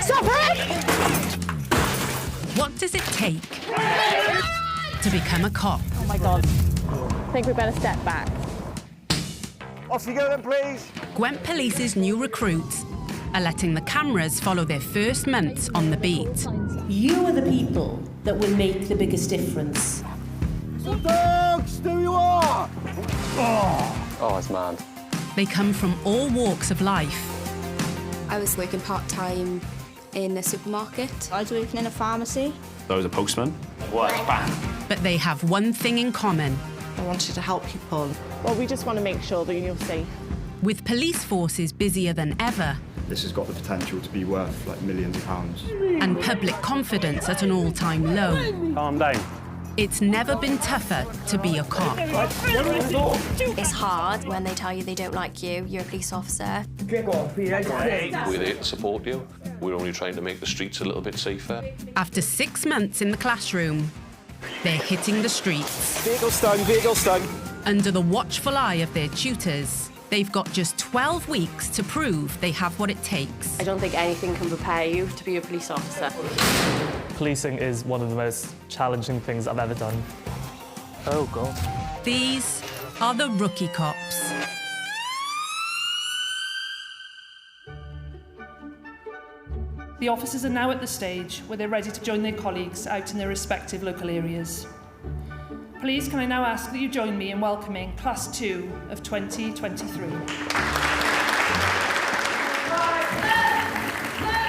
Stop it! What does it take to become a cop? Oh my God. I think we better step back. Off you go then, please. Gwent Police's new recruits are letting the cameras follow their first months on the beat. You are the people that will make the biggest difference. Dogs, there you are! Oh, it's mad. They come from all walks of life. I was working part-time in a supermarket. I was working in a pharmacy. I was a postman. What? But they have one thing in common. I wanted to help people. Well, we just want to make sure that you're safe. With police forces busier than ever This has got the potential to be worth like millions of pounds. and public confidence at an all-time low, Calm down. it's never been tougher to be a cop. It's hard when they tell you they don't like you, you're a police officer. We're there to support you. We're only trying to make the streets a little bit safer. After 6 months in the classroom, they're hitting the streets. Vehicle stung. Under the watchful eye of their tutors, they've got just 12 weeks to prove they have what it takes. I don't think anything can prepare you to be a police officer. Policing is one of the most challenging things I've ever done. Oh, God. These are the rookie cops. The officers are now at the stage where they're ready to join their colleagues out in their respective local areas. Please, can I now ask that you join me in welcoming Class 2 of 2023.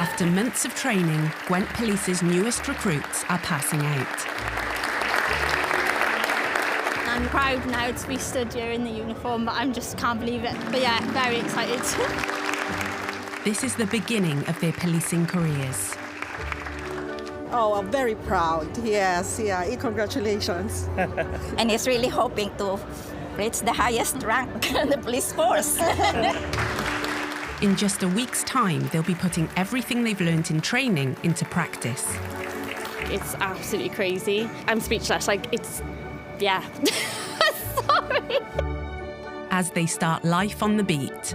After months of training, Gwent Police's newest recruits are passing out. I'm proud now to be stood here in the uniform, but I just can't believe it. But yeah, very excited. This is the beginning of their policing careers. Oh, I'm very proud. Yes, congratulations. And he's really hoping to reach the highest rank in the police force. In just a week's time, they'll be putting everything they've learnt in training into practice. It's absolutely crazy. I'm speechless. Yeah. Sorry. As they start life on the beat.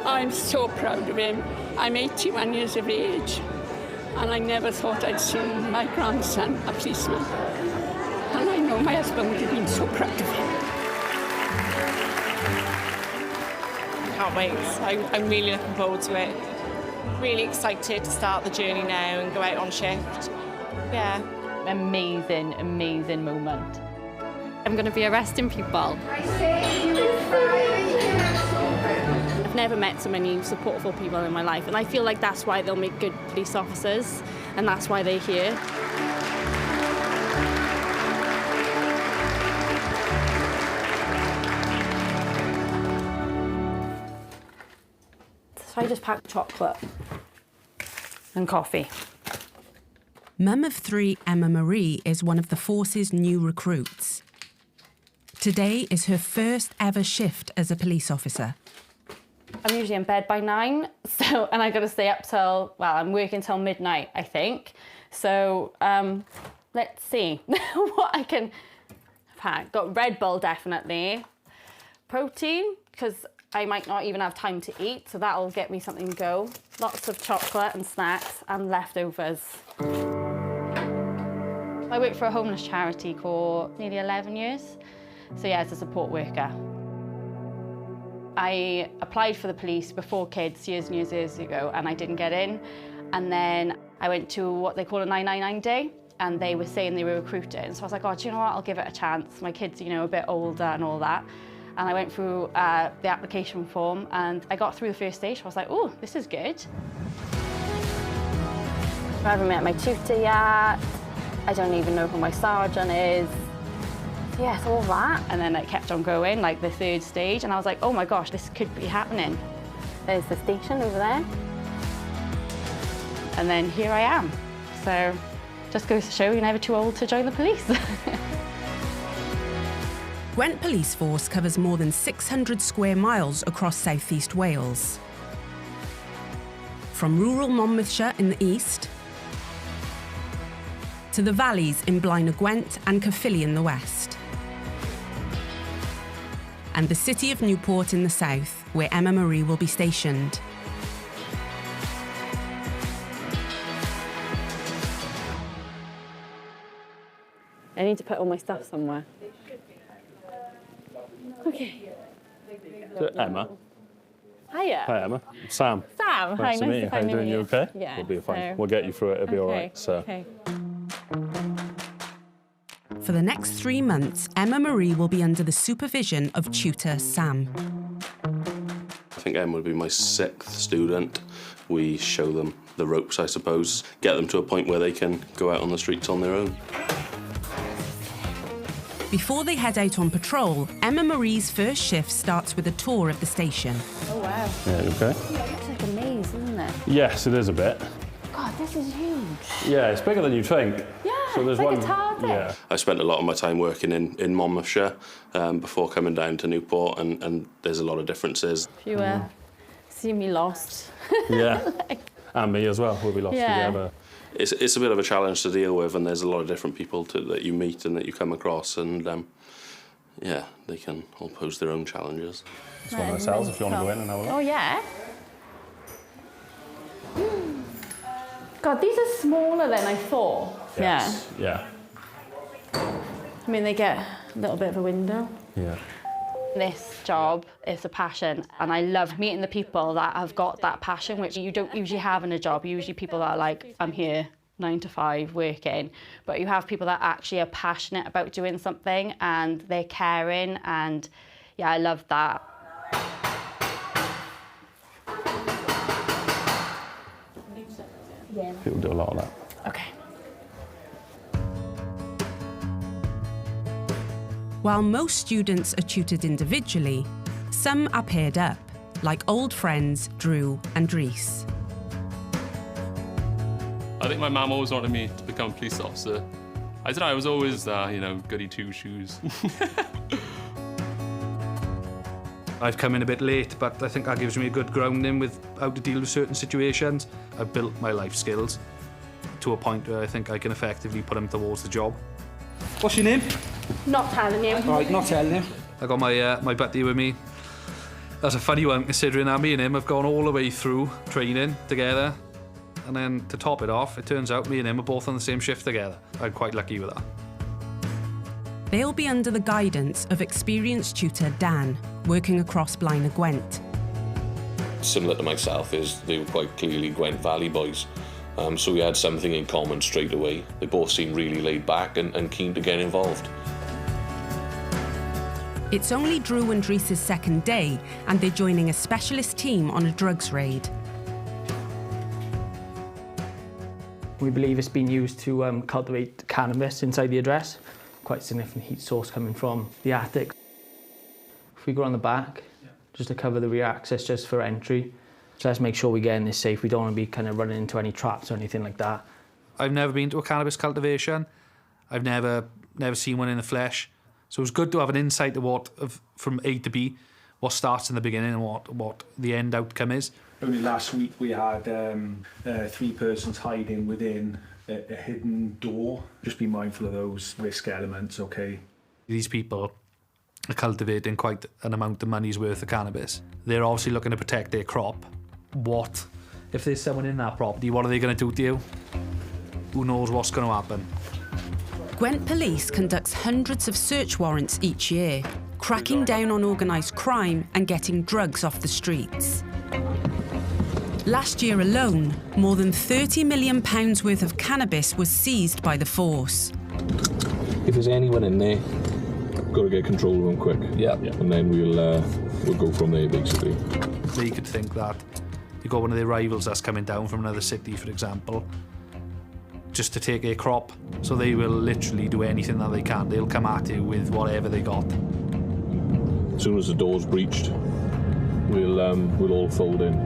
I'm so proud of him. I'm 81 years of age, and I never thought I'd see my grandson a policeman. And I know my husband would have been so proud of him. Can't wait. I'm really looking forward to it. Really excited to start the journey now and go out on shift. Yeah. Amazing, amazing moment. I'm going to be arresting people. I've never met so many supportful people in my life, and I feel like that's why they'll make good police officers, and that's why they're here. So I just packed chocolate and coffee. Mum of 3, Emma Marie, is one of the force's new recruits. Today is her first ever shift as a police officer. I'm usually in bed by 9, and I got to stay up till, well, I'm working till midnight, I think. So let's see what I can have. Got Red Bull, definitely. Protein, because I might not even have time to eat, so that'll get me something to go. Lots of chocolate and snacks and leftovers. I worked for a homeless charity for nearly 11 years. So yeah, as a support worker. I applied for the police before kids years and years ago, and I didn't get in. And then I went to what they call a 999 day, and they were saying they were recruiting. So I was like, oh, do you know what? I'll give it a chance. My kids, a bit older and all that. And I went through the application form, and I got through the first stage. I was like, oh, this is good. I haven't met my tutor yet. I don't even know who my sergeant is. So yeah, it's all that. And then it kept on going, like the third stage, and I was like, oh my gosh, this could be happening. There's the station over there. And then here I am. So just goes to show you're never too old to join the police. Gwent Police Force covers more than 600 square miles across southeast Wales. From rural Monmouthshire in the east to the valleys in Blaenau Gwent and Caerphilly in the west. And the city of Newport in the south, where Emma Marie will be stationed. I need to put all my stuff somewhere. Okay. So, Emma. Hiya. Hi, Emma. Sam. Sam. Nice to meet you. How you doing? You okay? Yeah. We'll be fine. So... We'll get you through it. It'll be all right. So. Okay. For the next 3 months, Emma Marie will be under the supervision of tutor Sam. I think Emma would be my 6th student. We show them the ropes, I suppose, get them to a point where they can go out on the streets on their own. Before they head out on patrol, Emma Marie's first shift starts with a tour of the station. Oh, wow. Yeah, okay? It looks like a maze, isn't it? Yes, it is a bit. God, this is huge. Yeah, it's bigger than you think. Yeah, so there's it's like one. a TARDIS. Yeah. I spent a lot of my time working in Monmouthshire before coming down to Newport, and there's a lot of differences. If you see me lost. Yeah, and me as well. We'll be lost together. It's a bit of a challenge to deal with, and there's a lot of different people that you meet and that you come across, and yeah, they can all pose their own challenges. It's one of the cells if you want to go in and have a look. Oh, yeah? God, these are smaller than I thought. Yes. Yeah. I mean, they get a little bit of a window. Yeah. This job is a passion, and I love meeting the people that have got that passion, which you don't usually have in a job. Usually people that are like, I'm here 9 to 5 working, but you have people that actually are passionate about doing something and they're caring, and yeah, I love that. People do a lot of that. Okay. While most students are tutored individually, some are paired up, like old friends Drew and Rhys. I think my mum always wanted me to become a police officer. I don't know, I was always, goody two-shoes. I've come in a bit late, but I think that gives me a good grounding with how to deal with certain situations. I've built my life skills to a point where I think I can effectively put them towards the job. What's your name? Not telling you. Right, not telling you. I got my buddy with me. That's a funny one, considering that me and him have gone all the way through training together. And then to top it off, it turns out me and him are both on the same shift together. I'm quite lucky with that. They'll be under the guidance of experienced tutor Dan, working across Blaenau Gwent. Similar to myself is they were quite clearly Gwent Valley boys. So we had something in common straight away. They both seemed really laid back and keen to get involved. It's only Drew and Rhys' second day, and they're joining a specialist team on a drugs raid. We believe it's been used to cultivate cannabis inside the address. Quite significant heat source coming from the attic. If we go on the back, just to cover the rear access just for entry. So let's make sure we get in this safe. We don't want to be kind of running into any traps or anything like that. I've never been to a cannabis cultivation. I've never seen one in the flesh. So it's good to have an insight to from A to B, what starts in the beginning and what the end outcome is. Only last week we had 3 persons hiding within a hidden door. Just be mindful of those risk elements, okay? These people are cultivating quite an amount of money's worth of cannabis. They're obviously looking to protect their crop. What if there's someone in that property? What are they going to do to you? Who knows what's going to happen? Gwent Police conducts hundreds of search warrants each year, cracking down on organised crime and getting drugs off the streets. Last year alone, more than £30 million worth of cannabis was seized by the force. If there's anyone in there, got to get control of them quick. Yeah. And then we'll go from there, basically. They could think that you got one of their rivals that's coming down from another city, for example, just to take a crop. So they will literally do anything that they can. They'll come at you with whatever they got. As soon as the door's breached, we'll all fold in.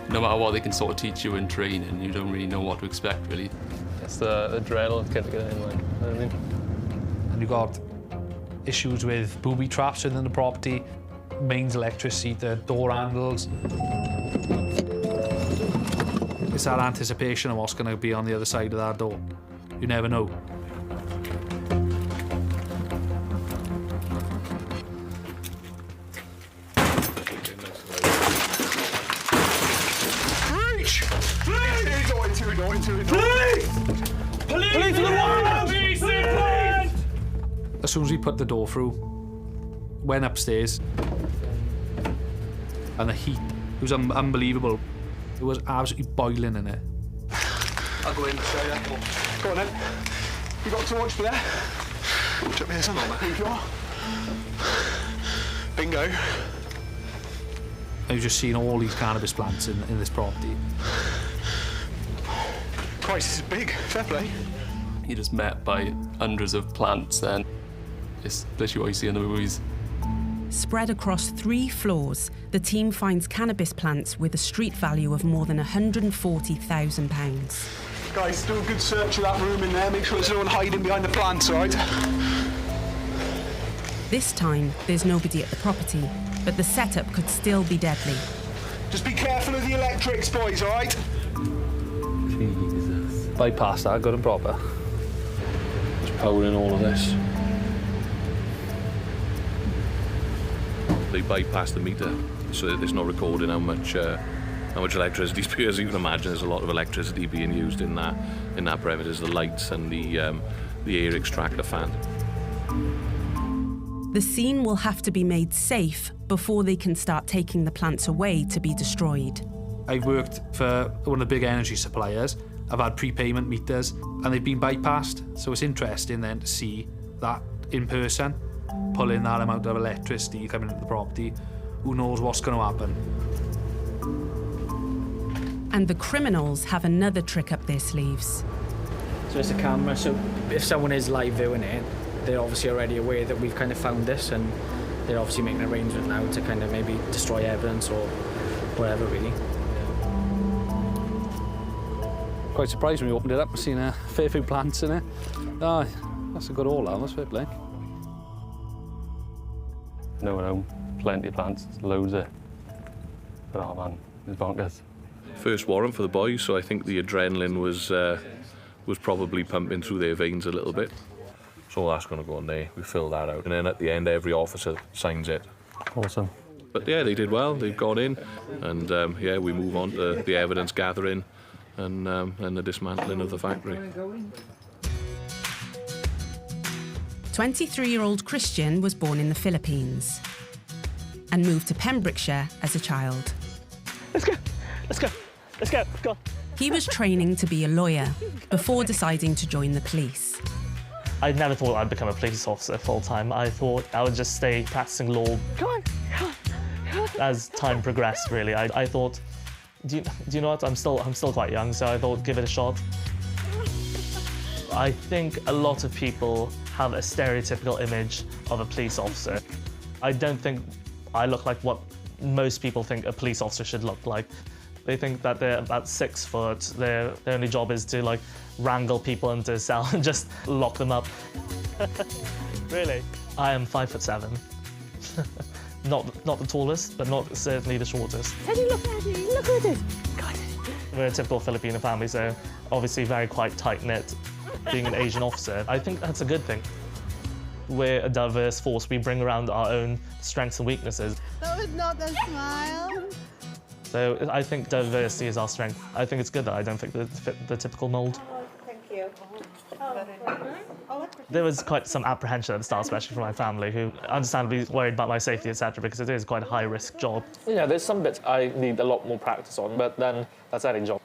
No matter what they can sort of teach you in training, you don't really know what to expect, really. It's the adrenaline kind of getting in, like, you know what I mean? And you've got issues with booby traps within the property, mains electricity, the door handles. It's that anticipation of what's going to be on the other side of that door. You never know. Please! As soon as we put the door through, went upstairs, and the heat, it was unbelievable. It was absolutely boiling in it. I'll go in and show you. Go on then. You got too much for there? Check me here, son. Here you are. Bingo. I've just seen all these cannabis plants in this property. Christ, this is big. Fair play. You're just met by hundreds of plants, and it's literally what you see in the movies. Spread across 3 floors, the team finds cannabis plants with a street value of more than £140,000. Guys, do a good search of that room in there. Make sure there's no one hiding behind the plants, all right? This time, there's nobody at the property, but the setup could still be deadly. Just be careful of the electrics, boys, all right? Jesus. Bypass that, good and proper. Just powering all of this. They bypass the meter, so that it's not recording how much electricity is, because you can imagine there's a lot of electricity being used in that premises, the lights and the air extractor fan. The scene will have to be made safe before they can start taking the plants away to be destroyed. I've worked for one of the big energy suppliers. I've had prepayment meters, and they've been bypassed, so it's interesting then to see that in person, pulling that amount of electricity coming into the property. Who knows what's going to happen? And the criminals have another trick up their sleeves. So it's a camera, so if someone is live viewing it, they're obviously already aware that we've kind of found this, and they're obviously making an arrangement now to kind of maybe destroy evidence or whatever, really. Quite surprised when we opened it up and seen a fair few plants in it. Oh, that's a good haul, that's fair play. No, plenty of plants, loads of it. But oh man, it's bonkers. First warrant for the boys, so I think the adrenaline was probably pumping through their veins a little bit. So that's going to go on there. We fill that out, and then at the end, every officer signs it. Awesome. But yeah, they did well. They've got in, and yeah, we move on to the evidence gathering and the dismantling of the factory. 23-year-old Christian was born in the Philippines and moved to Pembrokeshire as a child. Let's go, let's go, let's go, go on. He was training to be a lawyer before deciding to join the police. I never thought I'd become a police officer full-time. I thought I would just stay practicing law. Come on, come on, come on. As time progressed, really, I thought, do you know what? I'm still quite young, so I thought, give it a shot. I think a lot of people have a stereotypical image of a police officer. I don't think I look like what most people think a police officer should look like. They think that they're about 6 foot. Their only job is to like wrangle people into a cell and just lock them up. Really? I am 5'7". Not the tallest, but not certainly the shortest. Teddy, look at me, look at it. God. We're a typical Filipino family, so obviously very quite tight-knit. Being an Asian officer, I think that's a good thing. We're a diverse force. We bring around our own strengths and weaknesses. That was not a smile. So I think diversity is our strength. I think it's good that I don't fit the typical mould. Thank you. There was quite some apprehension at the start, especially from my family, who understandably worried about my safety, etc., because it is quite a high-risk job. Yeah, there's some bits I need a lot more practice on, but then that's any job.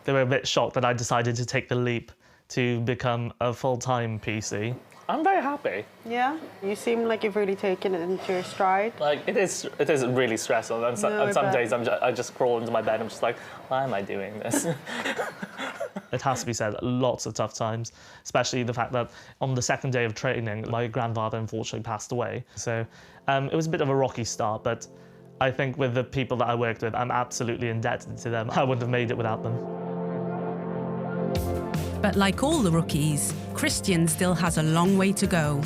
They were a bit shocked that I decided to take the leap to become a full-time PC. I'm very happy. Yeah? You seem like you've really taken it into your stride. Like, it is really stressful, and some days I just crawl into my bed and I'm just like, why am I doing this? It has to be said, lots of tough times, especially the fact that on the second day of training, my grandfather unfortunately passed away. So it was a bit of a rocky start, but I think with the people that I worked with, I'm absolutely indebted to them. I wouldn't have made it without them. But like all the rookies, Christian still has a long way to go.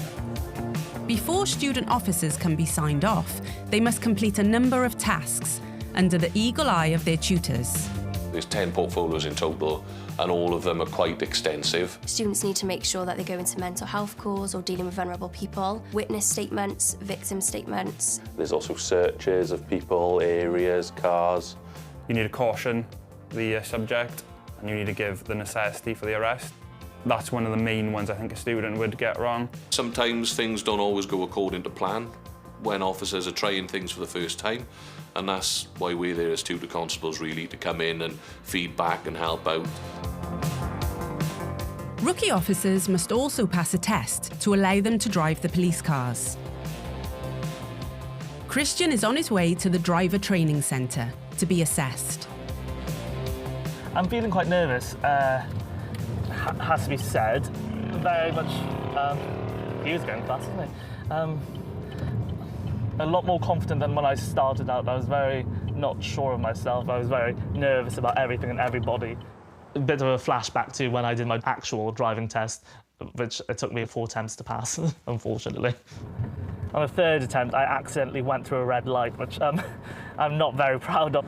Before student officers can be signed off, they must complete a number of tasks under the eagle eye of their tutors. There's 10 portfolios in total, and all of them are quite extensive. Students need to make sure that they go into mental health calls or dealing with vulnerable people, witness statements, victim statements. There's also searches of people, areas, cars. You need to caution the subject, and you need to give the necessity for the arrest. That's one of the main ones I think a student would get wrong. Sometimes things don't always go according to plan when officers are trying things for the first time, and that's why we're there as tutor constables, really, to come in and feed back and help out. Rookie officers must also pass a test to allow them to drive the police cars. Christian is on his way to the driver training centre to be assessed. I'm feeling quite nervous, has to be said. Very much, he was going fast, wasn't he? A lot more confident than when I started out. I was very not sure of myself. I was very nervous about everything and everybody. A bit of a flashback to when I did my actual driving test, which it took me 4 attempts to pass, unfortunately. On the 3rd attempt, I accidentally went through a red light, which I'm not very proud of.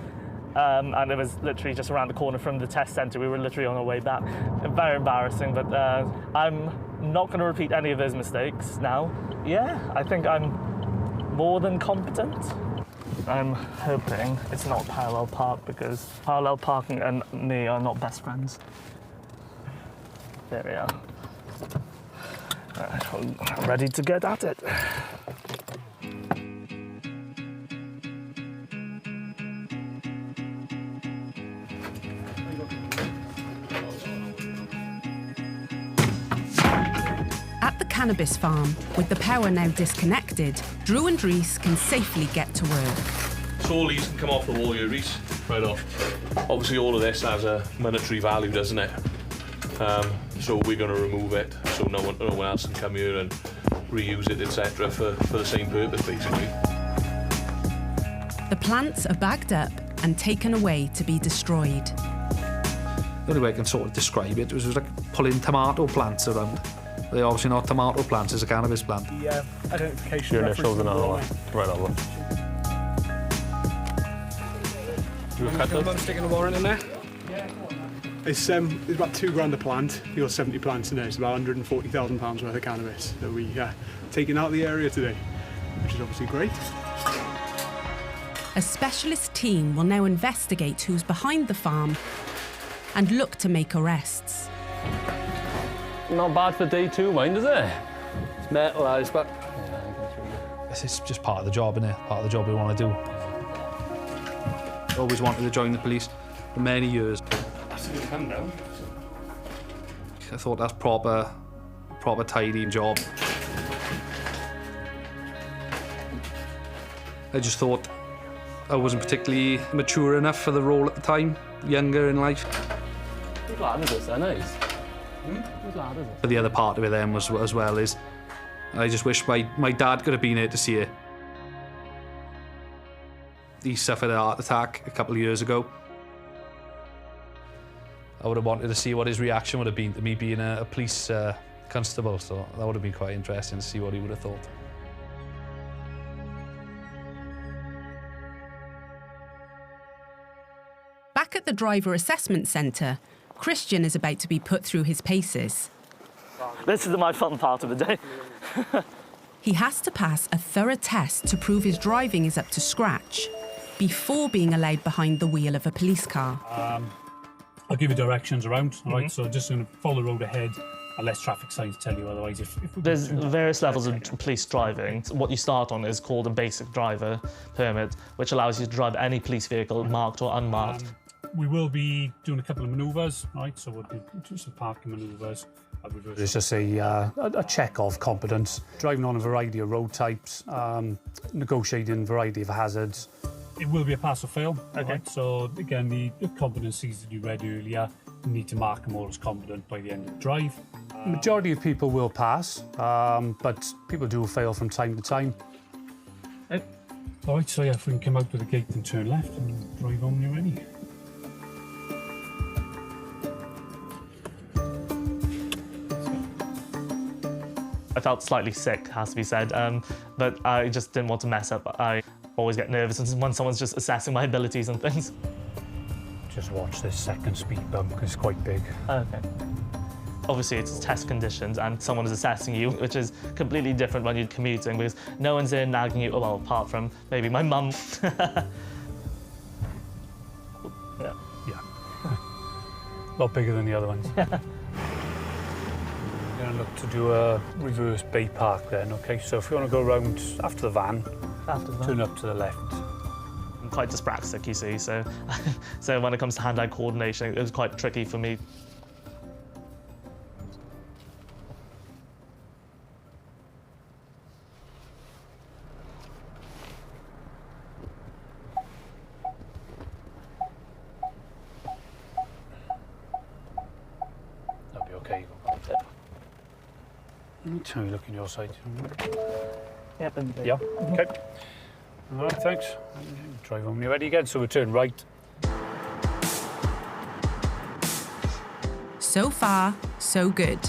And it was literally just around the corner from the test centre. We were literally on our way back. Very embarrassing, but I'm not going to repeat any of those mistakes now. Yeah, I think I'm more than competent. I'm hoping it's not parallel park, because parallel parking and me are not best friends. There we are. I'm ready to get at it. At the cannabis farm, with the power now disconnected, Drew and Rhys can safely get to work. So all these can come off the wall here, Rhys. Right off. Obviously all of this has a monetary value, doesn't it? So we're going to remove it so no one else can come here and reuse it, etc. for the same purpose, basically. The plants are bagged up and taken away to be destroyed. The only way I can sort of describe it was like pulling tomato plants around. They're obviously not tomato plants, it's a cannabis plant. The identification Your initials and all that. Right over. You cut them? Sticking a warrant in there? It's about £2 a plant. You've got 70 plants in there. It's about £140,000 worth of cannabis that we taken out of the area today, which is obviously great. A specialist team will now investigate who's behind the farm and look to make arrests. Not bad for day 2, mind, is it? It's metalised, but... It's just part of the job, isn't it? Part of the job we want to do. Always wanted to join the police for many years. That's a good come down. I thought that's proper tidying job. I just thought I wasn't particularly mature enough for the role at the time, younger in life. Good lad, is this, nice? Good lad, is it? But the other part of it then was as well is I just wish my dad could have been here to see it. He suffered a heart attack a couple of years ago. I would have wanted to see what his reaction would have been to me being a police constable, so that would have been quite interesting to see what he would have thought. Back at the driver assessment centre, Christian is about to be put through his paces. This is my fun part of the day. He has to pass a thorough test to prove his driving is up to scratch before being allowed behind the wheel of a police car. I'll give you directions around, all right? So just going to follow the road ahead, unless traffic signs tell you otherwise. There's various levels of police driving. What you start on is called a basic driver permit, which allows you to drive any police vehicle, marked or unmarked. We will be doing a couple of manoeuvres, right? So we'll do some parking manoeuvres. It's just a check of competence, driving on a variety of road types, negotiating a variety of hazards. It will be a pass or fail. Okay. Right? So again, the competencies that you read earlier, you need to mark them all as competent by the end of the drive. Majority of people will pass, but people do fail from time to time. All right, so yeah, if we can come out to the gate and turn left and drive on when you're ready. I felt slightly sick, has to be said, but I just didn't want to mess up. I always get nervous when someone's just assessing my abilities and things. Just watch this second speed bump because it's quite big. Okay. Obviously, it's test conditions and someone is assessing you, which is completely different when you're commuting because no one's there nagging you, well, apart from maybe my mum. Yeah. A lot bigger than the other ones. going to look to do a reverse bay park then, okay? So if you want to go around after the van, turn up to the left. I'm quite dyspraxic, you see, so so when it comes to hand-eye coordination, it was quite tricky for me. That'll be okay. Let me tell you, look on your side. Yeah, yeah, okay. All right, thanks. Drive home when you're ready again, so we turn right. So far, so good.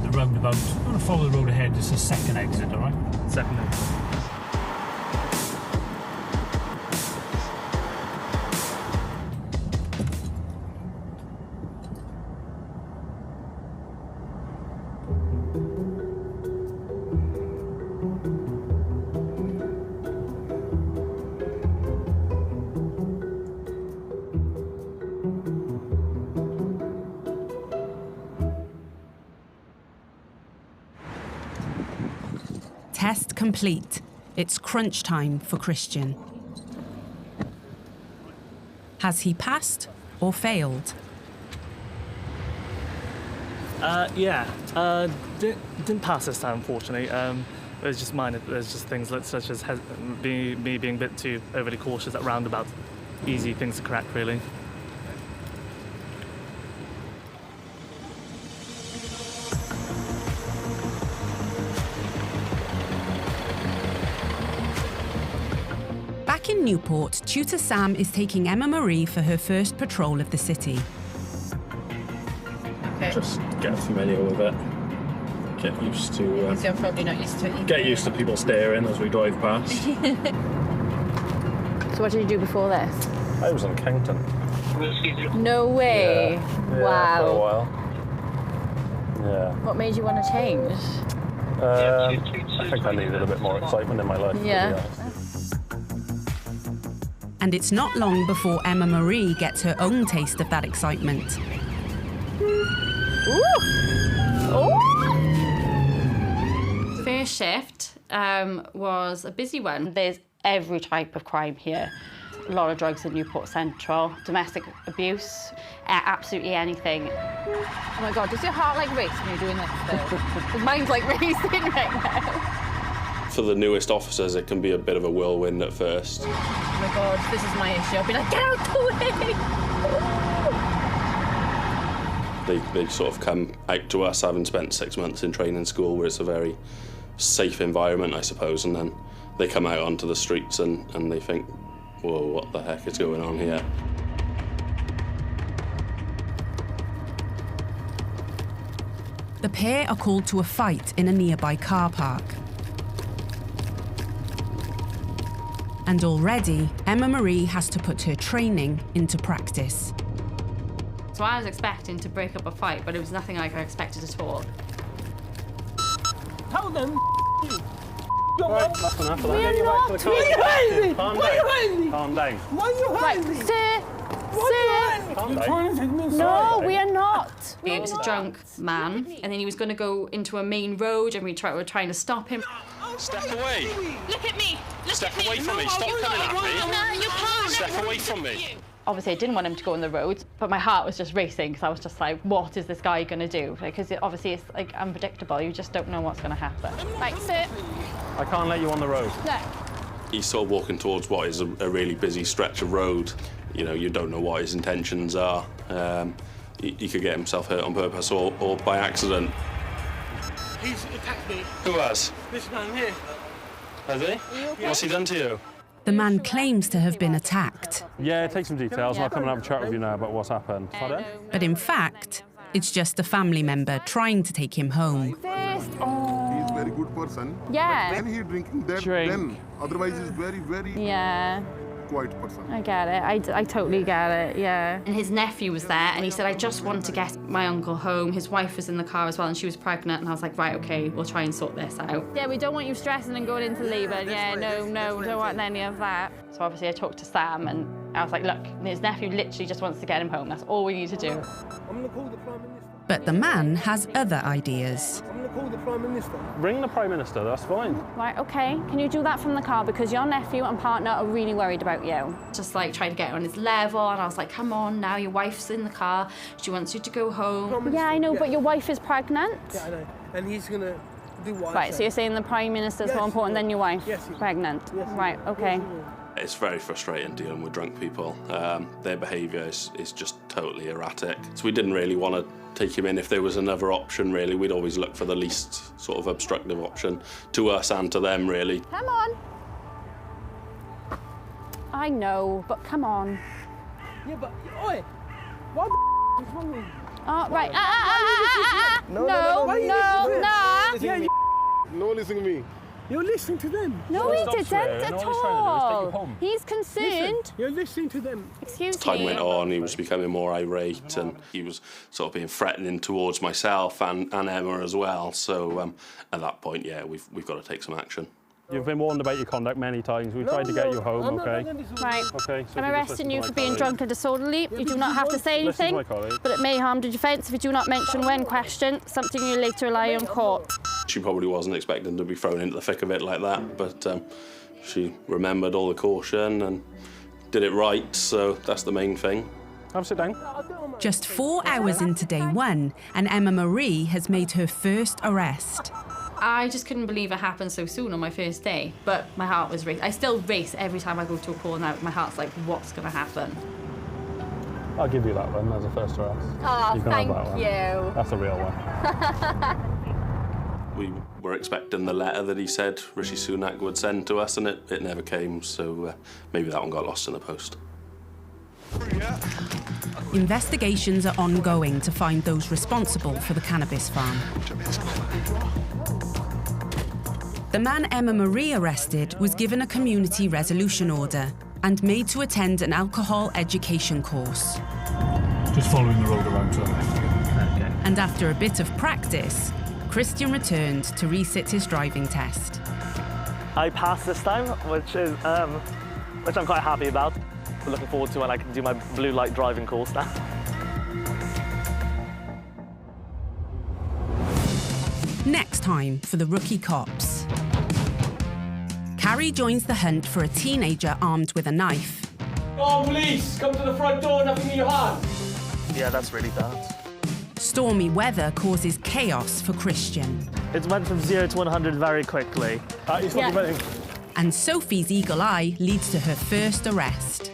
The roundabout. I'm going to follow the road ahead. This is the second exit, all right? Second exit. Test complete. It's crunch time for Christian. Has he passed or failed? Didn't pass this time, unfortunately. It was just minor. There's just things such as me being a bit too overly cautious at roundabouts. Easy things to correct, really. Back in Newport, tutor Sam is taking Emma Marie for her first patrol of the city. Okay. Just get familiar with it. Get used to. So I'm probably not used to it either. Get used to people staring as we drive past. So what did you do before this? I was an accountant. No way. Yeah, Wow. for a while. Yeah. What made you want to change? I think I needed a bit more excitement in my life. Yeah. To be honest. And it's not long before Emma Marie gets her own taste of that excitement. First shift was a busy one. There's every type of crime here. A lot of drugs in Newport Central, domestic abuse, absolutely anything. Oh my God, does your heart like race when you're doing this though? 'Cause mine's like racing right now. For the newest officers, it can be a bit of a whirlwind at first. Oh my God, this is my issue. I'll be like, get out the way! They sort of come out to us having spent 6 months in training school where it's a very safe environment, I suppose, and then they come out onto the streets and they think, whoa, what the heck is going on here? The pair are called to a fight in a nearby car park. And already, Emma Marie has to put her training into practice. So I was expecting to break up a fight, but it was nothing like I expected at all. Tell them Right, that's enough of that. We're Get you back to the car. Why are you hiding me? Calm Why are you down. hiding me? Calm down. Why are you hiding me? Sir! Calm You're down. trying to take me inside. No, we are not. It was a drunk man, and then he was going to go into a main road, and we were trying to stop him. Step away. Look at me. Step away from me. Stop coming at me. No, you can't. Step away from me. Obviously, I didn't want him to go on the road, but my heart was just racing because I was just like, what is this guy going to do? Because obviously it's like unpredictable. You just don't know what's going to happen. Right, sit. I can't let you on the road. No. He's sort of walking towards what is a really busy stretch of road. You know, you don't know what his intentions are. He could get himself hurt on purpose or by accident. He's attacked me. Who has? This man here. Has he? What's he done to you? The man claims to have been attacked. Yeah, take some details and I'll come and have a chat with you now about what's happened. Pardon? But in fact, it's just a family member trying to take him home. He's a very good person. Yeah. But when he drinking, then otherwise he's very, very quiet person. I get it. I totally get it, yeah. And his nephew was there, and he said, I just want to get my uncle home. His wife was in the car as well, and she was pregnant, and I was like, right, okay, we'll try and sort this out. Yeah, we don't want you stressing and going into labour. Yeah, no, don't want any of that. So obviously I talked to Sam, and I was like, look, his nephew literally just wants to get him home. That's all we need to do. I'm going to call the Prime Minister. But the man has other ideas. I'm going to call the Prime Minister. Ring the Prime Minister, that's fine. Right, okay. Can you do that from the car? Because your nephew and partner are really worried about you. Just like trying to get on his level, and I was like, come on now, your wife's in the car. She wants you to go home. Yeah, I know, but your wife is pregnant. Yeah, I know. And he's going to do what I Right, say. so you're saying the Prime Minister's more important than your wife? Yes, pregnant. Right, okay. It's very frustrating dealing with drunk people. Their behaviour is just totally erratic. So we didn't really want to take him in if there was another option, really. We'd always look for the least sort of obstructive option to us and to them, really. Come on. I know, but come on. Yeah, but, oi, what the is wrong with you? Oh, right. No, nah. No listen to me. You're listening to them. No, he didn't at all. He's concerned. Listen, you're listening to them. Excuse Time me. went on, he was becoming more irate and he was sort of being threatening towards myself and Emma as well. So at that point, yeah, we've got to take some action. You've been warned about your conduct many times. We've tried to get you home, okay? Right. Okay. So I'm arresting you for being drunk and disorderly. You do not have to say Listen to anything, my colleague. but it may harm the defence if you do not mention when questioned, something you later rely on court. She probably wasn't expecting to be thrown into the thick of it like that, but she remembered all the caution and did it right, so that's the main thing. Have a sit down. Just 4 hours into day one, and Emma Marie has made her first arrest. I just couldn't believe it happened so soon on my first day, but my heart was racing. I still race every time I go to a call now. My heart's like, what's going to happen? I'll give you that one as a first arrest. Oh, You can have that one. you. That's a real one. We were expecting the letter that he said Rishi Sunak would send to us, and it never came, so maybe that one got lost in the post. Investigations are ongoing to find those responsible for the cannabis farm. The man Emma Marie arrested was given a community resolution order and made to attend an alcohol education course. Just following the road around to the left. Okay. And after a bit of practice, Christian returned to resit his driving test. I passed this time, which I'm quite happy about. I'm looking forward to when I can do my blue light driving course now. Next time for the rookie cops. Carrie joins the hunt for a teenager armed with a knife. Go on, police! Come to the front door, nothing in your hand. Yeah, that's really bad. Stormy weather causes chaos for Christian. It went from 0 to 100 very quickly. And Sophie's eagle eye leads to her first arrest.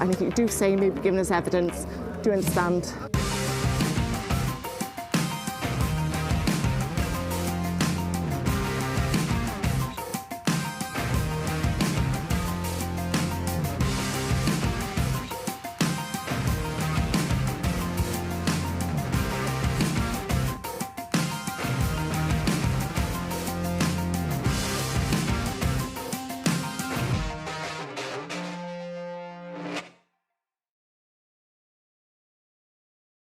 And if you do say maybe giving us evidence, do you understand?